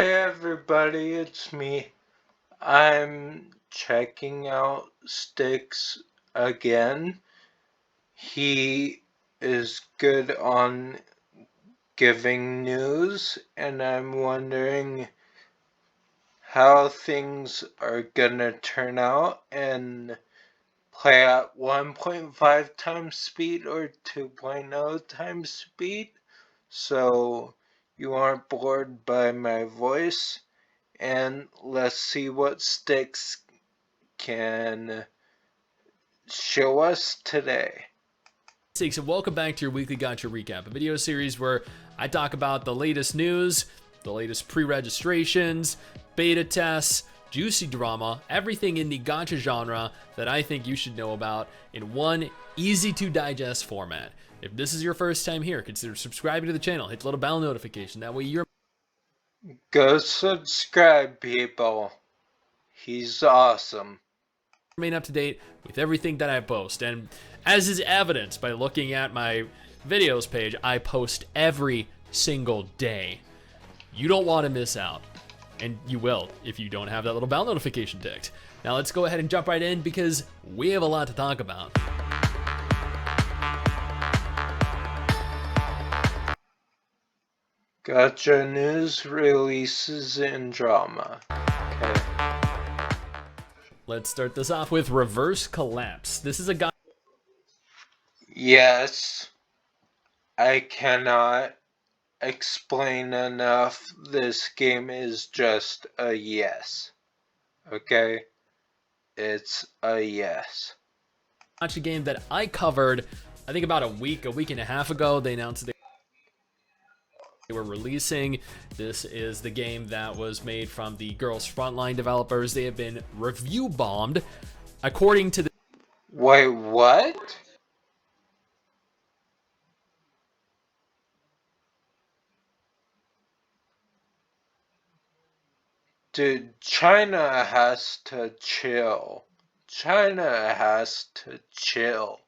Hey everybody, it's me. I'm checking out Stix again. He is good on giving news, and I'm wondering how things are gonna turn out and play at 1.5 times speed or 2.0 times speed, so you aren't bored by my voice. And let's see what Stix can show us today. Stix, and welcome back to your weekly Gacha recap, a video series where I talk about the latest news, the latest pre-registrations, beta tests, juicy drama, everything in the gacha genre that I think you should know about in one easy to digest format. If this is your first time here, consider subscribing to the channel, hit the little bell notification, that way you're Go subscribe, people. He's awesome. remain up to date with everything that I post. And as is evidenced by looking at my videos page, I post every single day. You don't want to miss out, and you will if you don't have that little bell notification ticked. Now let's go ahead and jump right in because we have a lot to talk about. Gacha news, releases, and drama. Okay. Let's start this off with Reverse Collapse. This is a guy. Yes, I cannot explain enough. This game is just a yes. Okay? It's a yes. Gacha game that I covered, I think about a week and a half ago. They announced they were releasing. This is the game that was made from the Girls Frontline developers. They have been review bombed, according to the. Wait, what? Dude, China has to chill. China has to chill.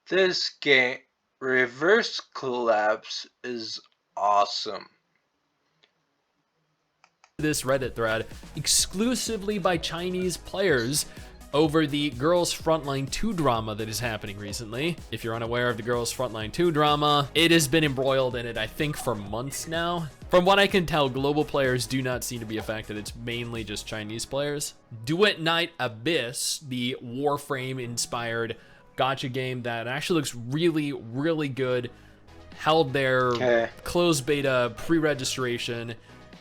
This game, Reverse Collapse, is awesome. This Reddit thread exclusively by Chinese players over the Girls Frontline 2 drama that is happening recently. If you're unaware of the Girls Frontline 2 drama, it has been embroiled in it, I think, for months now. From what I can tell, global players do not seem to be affected. It's mainly just Chinese players. Duet Night Abyss, the Warframe-inspired gacha game that actually looks really, really good, held their closed beta pre-registration,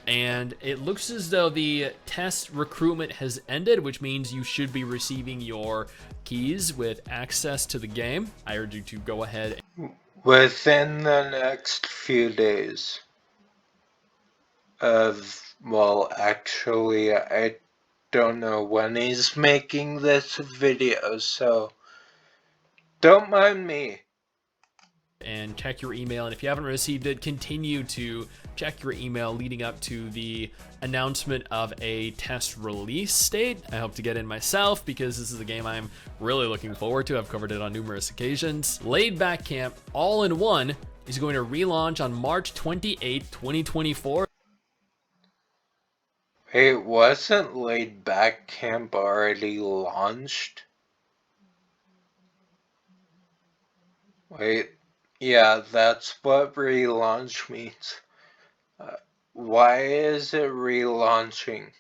and it looks as though the test recruitment has ended, which means you should be receiving your keys with access to the game. I urge you to go ahead. Within the next few days. Well, actually, I don't know when he's making this video, so don't mind me. And check your email, and if you haven't received it, continue to check your email leading up to the announcement of a test release date. I hope to get in myself because this is a game I'm really looking forward to. I've covered it on numerous occasions. Laid Back Camp All-in-One is going to relaunch on March 28th, 2024. Hey, wasn't Laid Back Camp already launched? Wait, yeah, that's what relaunch means. Why is it relaunching?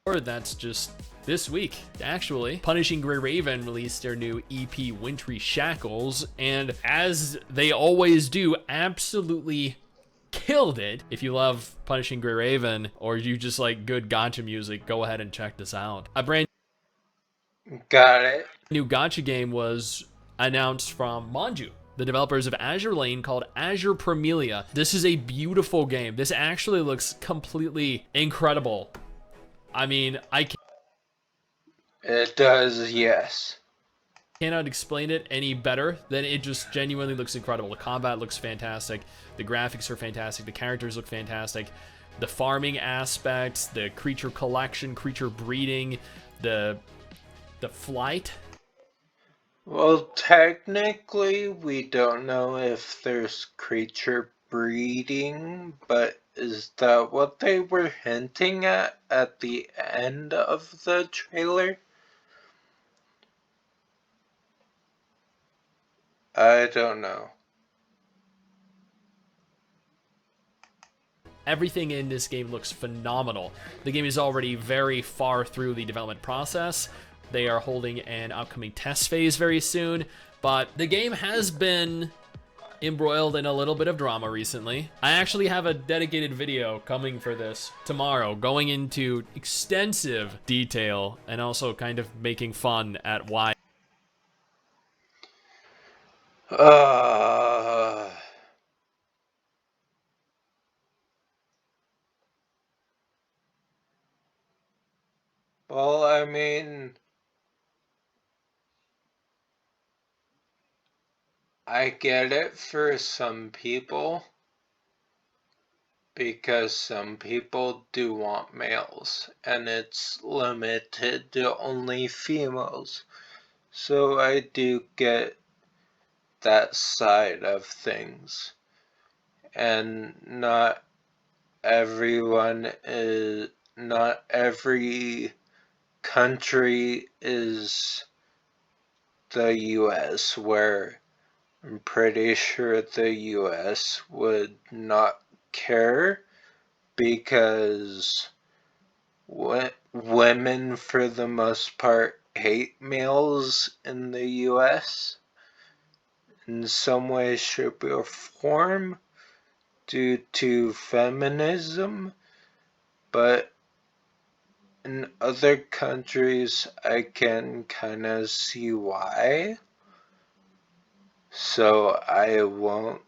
Or that's just this week, actually. Punishing Grey Raven released their new EP, Wintry Shackles, and as they always do, absolutely killed it. If you love Punishing Grey Raven, or you just like good gacha music, go ahead and check this out. A brand Got it. new gacha game was announced from Manju, the developers of Azur Lane, called Azur Promilia. This is a beautiful game. This actually looks completely incredible. I mean, It does, yes. Cannot explain it any better than it just genuinely looks incredible. The combat looks fantastic. The graphics are fantastic. The characters look fantastic. The farming aspects, the creature collection, creature breeding, the flight. Well, technically, we don't know if there's creature breeding, but is that what they were hinting at the end of the trailer? I don't know. Everything in this game looks phenomenal. The game is already very far through the development process. They are holding an upcoming test phase very soon, but the game has been embroiled in a little bit of drama recently. I actually have a dedicated video coming for this tomorrow, going into extensive detail and also kind of making fun at why. Well, I mean, I get it for some people, because some people do want males, and it's limited to only females. So I do get that side of things. And not every country is the US, where I'm pretty sure the US would not care, because women for the most part hate males in the US in some way, shape, or form due to feminism, but in other countries I can kind of see why. So I won't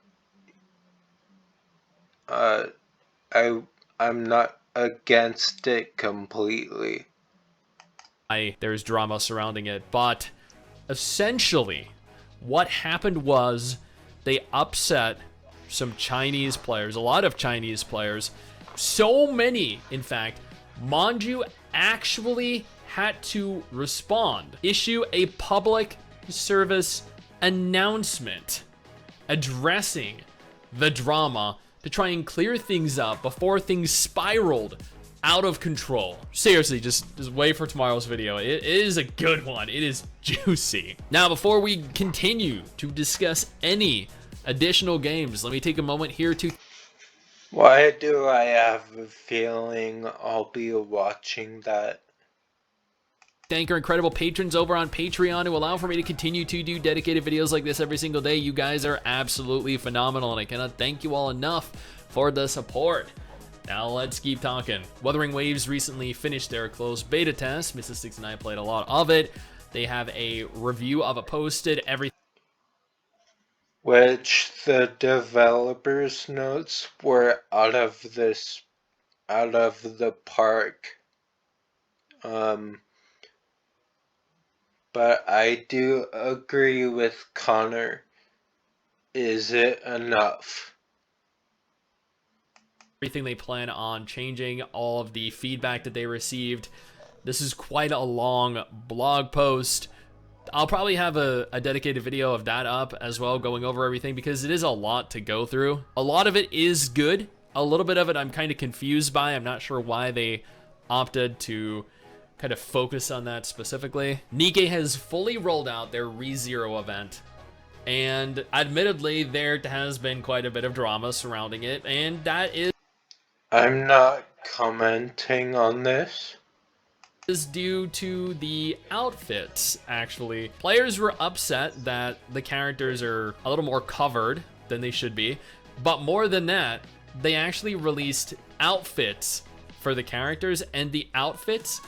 I'm not against it completely. There's drama surrounding it, but essentially what happened was they upset some Chinese players, a lot of Chinese players, so many, in fact. Manju actually had to respond, issue a public service announcement addressing the drama to try and clear things up before things spiraled out of control. Seriously, just wait for tomorrow's video. It is a good one. It is juicy. Now, before we continue to discuss any additional games, let me take a moment here to... Why do I have a feeling I'll be watching that? Thank our incredible patrons over on Patreon who allow for me to continue to do dedicated videos like this every single day. You guys are absolutely phenomenal, and I cannot thank you all enough for the support. Now let's keep talking. Wuthering Waves recently finished their closed beta test. Mrs. Stix and I played a lot of it. They have a review of it posted. Which the developers' notes were out of the park. But I do agree with Connor. Is it enough? Everything they plan on changing, all of the feedback that they received. This is quite a long blog post. I'll probably have a dedicated video of that up as well, going over everything, because it is a lot to go through. A lot of it is good. A little bit of it I'm kind of confused by. I'm not sure why they opted to kind of focus on that specifically. NIKKE has fully rolled out their ReZero event, and admittedly there has been quite a bit of drama surrounding it, and that is... I'm not commenting on this. Is due to the outfits, actually. Players were upset that the characters are a little more covered than they should be, but more than that, they actually released outfits for the characters, and the outfits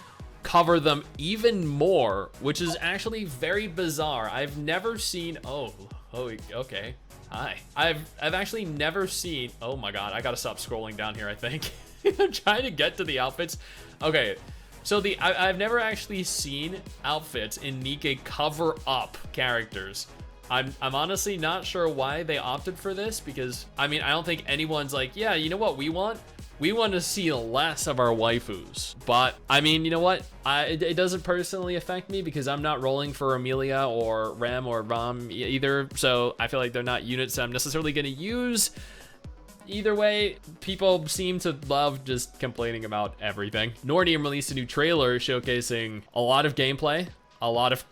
cover them even more, which is actually very bizarre. I've never seen... Oh, okay. Hi. I've actually never seen... Oh my god, I gotta stop scrolling down here, I think. I'm trying to get to the outfits. Okay, so I've never actually seen outfits in NIKKE cover up characters. I'm honestly not sure why they opted for this, because, I mean, I don't think anyone's like, yeah, you know what we want? We want to see less of our waifus. But, I mean, you know what? It doesn't personally affect me, because I'm not rolling for Amelia or Rem or Ram either, so I feel like they're not units that I'm necessarily going to use. Either way, people seem to love just complaining about everything. Nordium released a new trailer showcasing a lot of gameplay, a lot of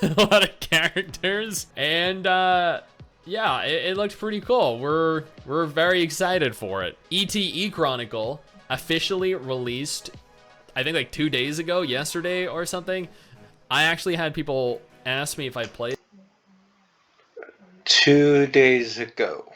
a lot of characters, and yeah, it looked pretty cool. We're very excited for it. ETE Chronicle officially released, I think like 2 days ago, yesterday or something. I actually had people ask me if I'd play 2 days ago.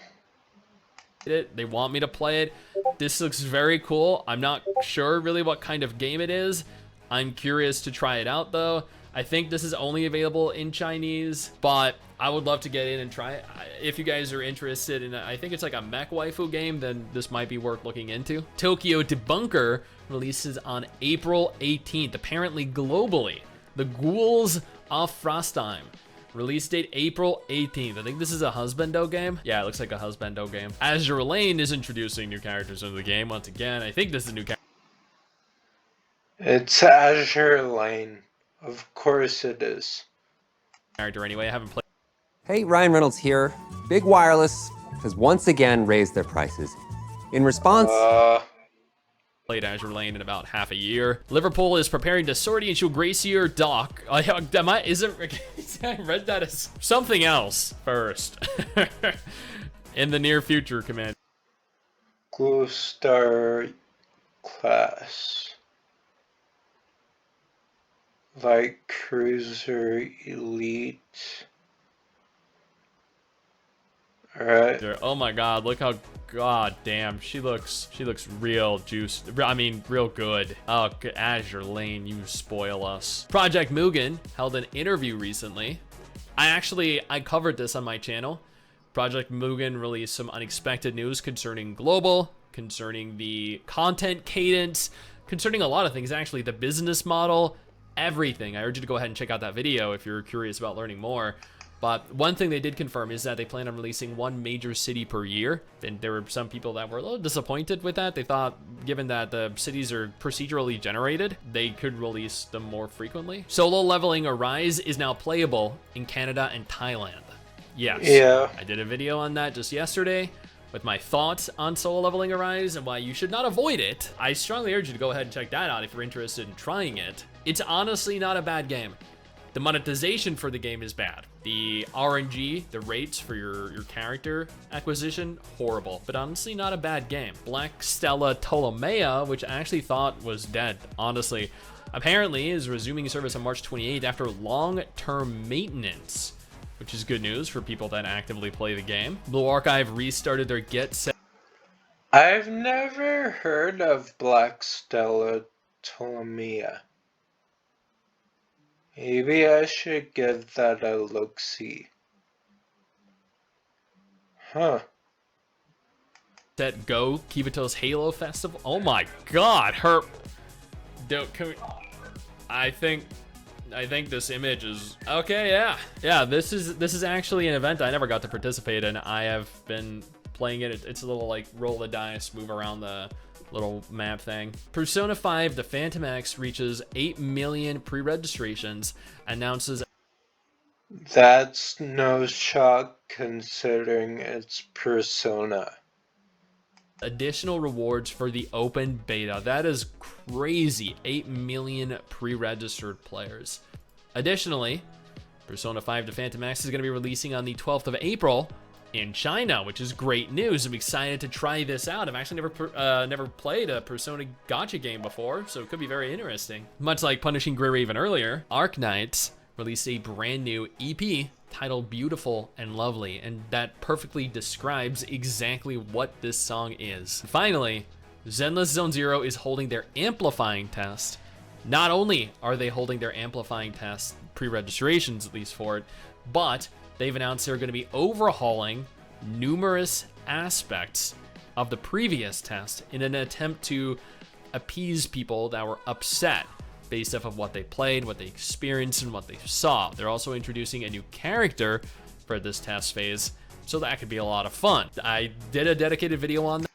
it. They want me to play it. This looks very cool. I'm not sure really what kind of game it is. I'm curious to try it out though. I think this is only available in Chinese, but I would love to get in and try it. If you guys are interested in, I think it's like a mech waifu game, then this might be worth looking into. Tokyo Debunker releases on April 18th, apparently globally. The Ghouls of Frostheim. Release date April 18th. I think this is a Husbando game. Yeah, it looks like a Husbando game. Azur Lane is introducing new characters into the game once again. I think this is a new character. It's Azure Lane. Of course it is. Anyway, I haven't played. Hey, Ryan Reynolds here. Big Wireless has once again raised their prices. In response... Played Azure Lane in about half a year. Liverpool is preparing to sortie into Gracier Dock. I read that as something else first. In the near future, Command. Glow Star class. Light Cruiser Elite. Alright. Oh my god, look how god damn she looks real juiced. I mean real good. Oh, Azure Lane, you spoil us. Project Mugen held an interview recently. I covered this on my channel. Project Mugen released some unexpected news concerning global, concerning the content cadence, concerning a lot of things actually, the business model, everything. I urge you to go ahead and check out that video if you're curious about learning more. But one thing they did confirm is that they plan on releasing one major city per year. And there were some people that were a little disappointed with that. They thought, given that the cities are procedurally generated, they could release them more frequently. Solo Leveling Arise is now playable in Canada and Thailand. Yes. Yeah. I did a video on that just yesterday with my thoughts on Solo Leveling Arise and why you should not avoid it. I strongly urge you to go ahead and check that out if you're interested in trying it. It's honestly not a bad game. The monetization for the game is bad. The RNG, the rates for your character acquisition, horrible. But honestly, not a bad game. Black Stella Ptolemaea, which I actually thought was dead, honestly, apparently is resuming service on March 28th after long-term maintenance, which is good news for people that actively play the game. Blue Archive restarted their Get Set. I've never heard of Black Stella Ptolemaea. Maybe I should give that a look-see. Huh. Set Go, Kibito's Halo Festival. Oh my god, her... Dude, I think this image is... Okay, yeah. Yeah, this is actually an event I never got to participate in. I have been playing it. It's a little like roll the dice, move around the little map thing. Persona 5 The Phantom X reaches 8 million pre-registrations, announces... That's no shock considering it's Persona. Additional rewards for the open beta. That is crazy. 8 million pre-registered players. Additionally, Persona 5 The Phantom X is going to be releasing on the 12th of April in China, which is great news. I'm excited to try this out. I've actually never played a Persona gacha game before, so it could be very interesting. Much like Punishing Grey Raven earlier, Arknights released a brand new EP titled Beautiful and Lovely, and that perfectly describes exactly what this song is. Finally, Zenless Zone Zero is holding their amplifying test. Not only are they holding their amplifying test, pre-registrations at least for it, but they've announced they're going to be overhauling numerous aspects of the previous test in an attempt to appease people that were upset based off of what they played, what they experienced, and what they saw. They're also introducing a new character for this test phase, so that could be a lot of fun. I did a dedicated video on that.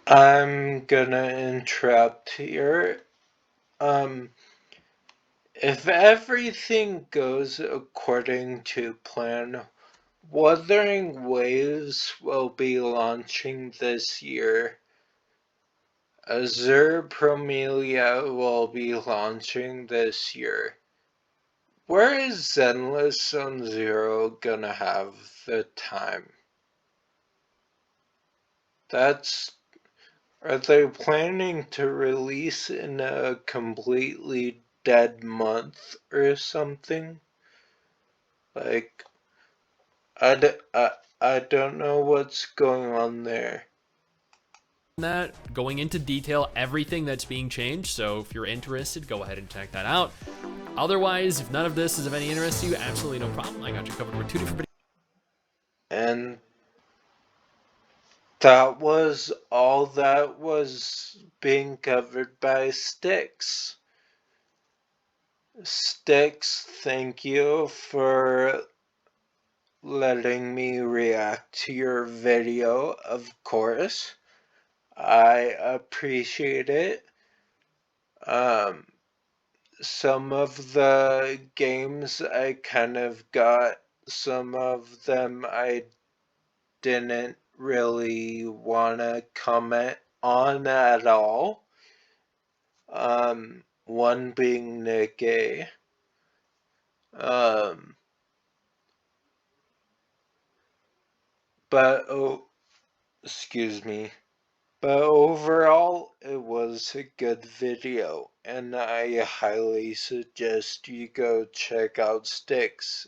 I'm gonna interrupt here. If everything goes according to plan, Wuthering Waves will be launching this year. Azur Promilia will be launching this year. Where is Zenless Zone Zero gonna have the time? Are they planning to release in a completely dead month or something? Like, I don't know what's going on there. That going into detail everything that's being changed, so if you're interested, go ahead and check that out. Otherwise, if none of this is of any interest to you, absolutely no problem. I got you covered with 2 different videos. And that was all that was being covered by Stix. Stix, thank you for letting me react to your video, of course. I appreciate it. Some of the games I kind of got, some of them I didn't really want to comment on at all. One being NIKKE. But, oh, excuse me. But overall, it was a good video, and I highly suggest you go check out Stix.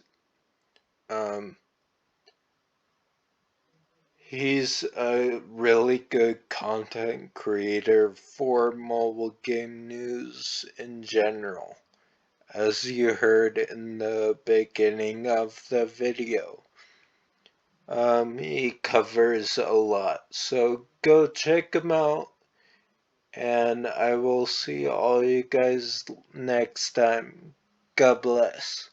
He's a really good content creator for mobile game news in general, as you heard in the beginning of the video. He covers a lot, so go check him out, and I will see all you guys next time. God bless.